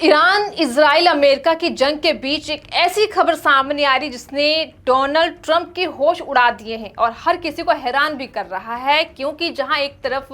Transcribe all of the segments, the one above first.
Iran, Israel, America की जंग के बीच एक ऐसी खबर सामने आ रही जिसने डोनाल्ड ट्रंप के होश उड़ा दिए हैं और हर किसी को हैरान भी कर रहा है, क्योंकि जहां एक तरफ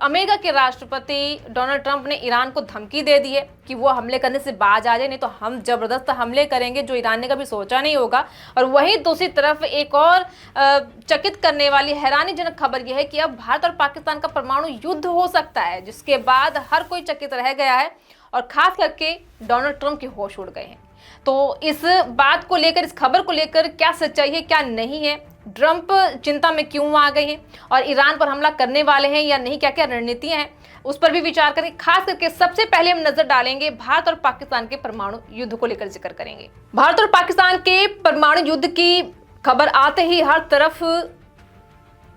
अमेरिका के राष्ट्रपति डोनाल्ड ट्रंप ने ईरान को धमकी दे दी है कि वो हमले करने से बाज आ जाए, नहीं तो हम जबरदस्त हमले करेंगे जो ईरान ने कभी सोचा नहीं होगा। और वहीं दूसरी तरफ एक और चकित करने वाली हैरानीजनक खबर यह है कि अब भारत और पाकिस्तान का परमाणु युद्ध हो सकता है, जिसके बाद हर कोई चकित रह गया है और खास करके डोनाल्ड ट्रंप के होश उड़ गए हैं। तो इस बात को लेकर, इस खबर को लेकर क्या सच्चाई है क्या नहीं है, ट्रंप चिंता में क्यों आ गए हैं और ईरान पर हमला करने वाले हैं या नहीं, क्या क्या रणनीतियां हैं, उस पर भी विचार करेंगे। खास करके सबसे पहले हम नजर डालेंगे भारत और पाकिस्तान के परमाणु युद्ध को लेकर जिक्र करेंगे। भारत और पाकिस्तान के परमाणु युद्ध की खबर आते ही हर तरफ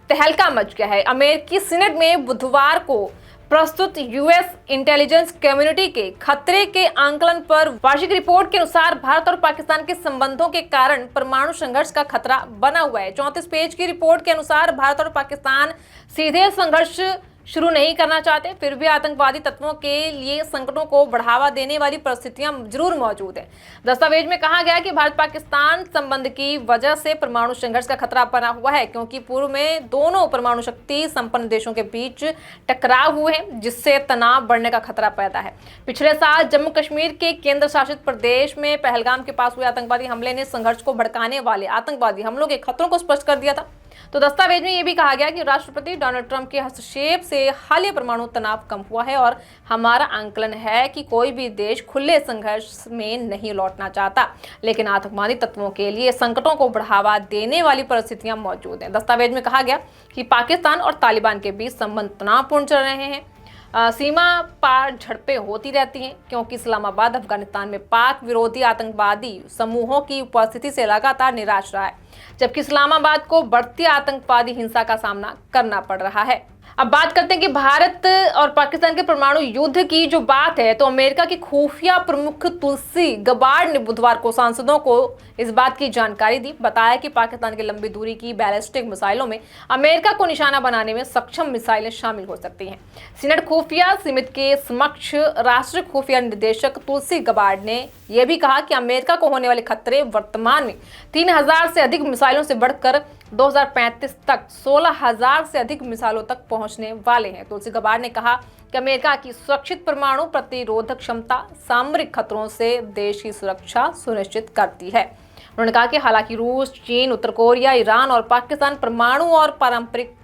तहलका मच गया है। अमेरिकी सीनेट में बुधवार को प्रस्तुत यूएस इंटेलिजेंस कम्युनिटी के खतरे के आंकलन पर वार्षिक रिपोर्ट के अनुसार भारत और पाकिस्तान के संबंधों के कारण परमाणु संघर्ष का खतरा बना हुआ है। 34 पेज की रिपोर्ट के अनुसार भारत और पाकिस्तान सीधे संघर्ष शुरू नहीं करना चाहते, फिर भी आतंकवादी तत्वों के लिए संकटों को बढ़ावा देने वाली परिस्थितियां जरूर मौजूद है। दस्तावेज में कहा गया कि भारत पाकिस्तान संबंध की वजह से परमाणु संघर्ष का खतरा बना हुआ है, क्योंकि पूर्व में दोनों परमाणु शक्ति संपन्न देशों के बीच टकराव हुए हैं, जिससे तनाव बढ़ने का खतरा पैदा है। पिछले साल जम्मू कश्मीर के केंद्र शासित प्रदेश में पहलगाम के पास हुए आतंकवादी हमले ने संघर्ष को भड़काने वाले आतंकवादी हमलों के खतरों को स्पष्ट कर दिया था। तो दस्तावेज में यह भी कहा गया कि राष्ट्रपति डोनाल्ड ट्रंप के हस्तक्षेप से हालिया परमाणु तनाव कम हुआ है और हमारा आंकलन है कि कोई भी देश खुले संघर्ष में नहीं लौटना चाहता, लेकिन आतंकवादी तत्वों के लिए संकटों को बढ़ावा देने वाली परिस्थितियां मौजूद हैं। दस्तावेज में कहा गया कि पाकिस्तान और तालिबान के बीच संबंध तनावपूर्ण चल रहे हैं। सीमा पार झड़पें होती रहती हैं, क्योंकि इस्लामाबाद अफगानिस्तान में पाक विरोधी आतंकवादी समूहों की उपस्थिति से लगातार निराश रहा है, जबकि इस्लामाबाद को बढ़ती आतंकवादी हिंसा का सामना करना पड़ रहा है। अब बात करते हैं कि भारत और पाकिस्तान के परमाणु युद्ध की जो बात है, तो अमेरिका की खुफिया प्रमुख तुलसी गबार्ड ने बुधवार को सांसदों को इस बात की जानकारी दी। बताया कि पाकिस्तान की लंबी दूरी की बैलिस्टिक मिसाइलों में अमेरिका को निशाना बनाने में सक्षम मिसाइलें शामिल हो सकती हैं। सीनेट खुफिया समिति के समक्ष राष्ट्रीय खुफिया निदेशक तुलसी गबार्ड ने यह भी कहा कि अमेरिका को होने वाले खतरे वर्तमान में 3000 से अधिक मिसाइलों से बढ़कर 2035 तक 16,000 से अधिक मिसाइलों तक पहुंचने वाले हैं। तुलसी गबार्ड ने कहा कि अमेरिका की सुरक्षित परमाणु प्रतिरोधक क्षमता सामरिक खतरों से देश की सुरक्षा सुनिश्चित करती है। उन्होंने कहा कि हालांकि रूस, चीन, उत्तर कोरिया, ईरान और पाकिस्तान परमाणु और पारंपरिक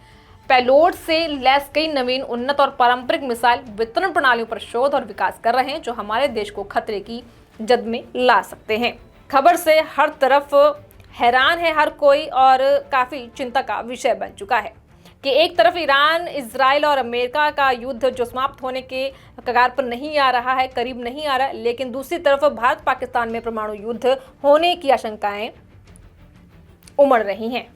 पेलोड से लैस कई नवीन, उन्नत और पारंपरिक मिसाइल वितरण प्रणालियों पर शोध और विकास कर रहे हैं, जो हमारे देश को खतरे की जद में ला सकते हैं। खबर से हर तरफ हैरान है हर कोई और काफी चिंता का विषय बन चुका है कि एक तरफ ईरान, इजराइल और अमेरिका का युद्ध जो समाप्त होने के कगार पर नहीं आ रहा है, करीब नहीं आ रहा है, लेकिन दूसरी तरफ भारत पाकिस्तान में परमाणु युद्ध होने की आशंकाएं उमड़ रही हैं।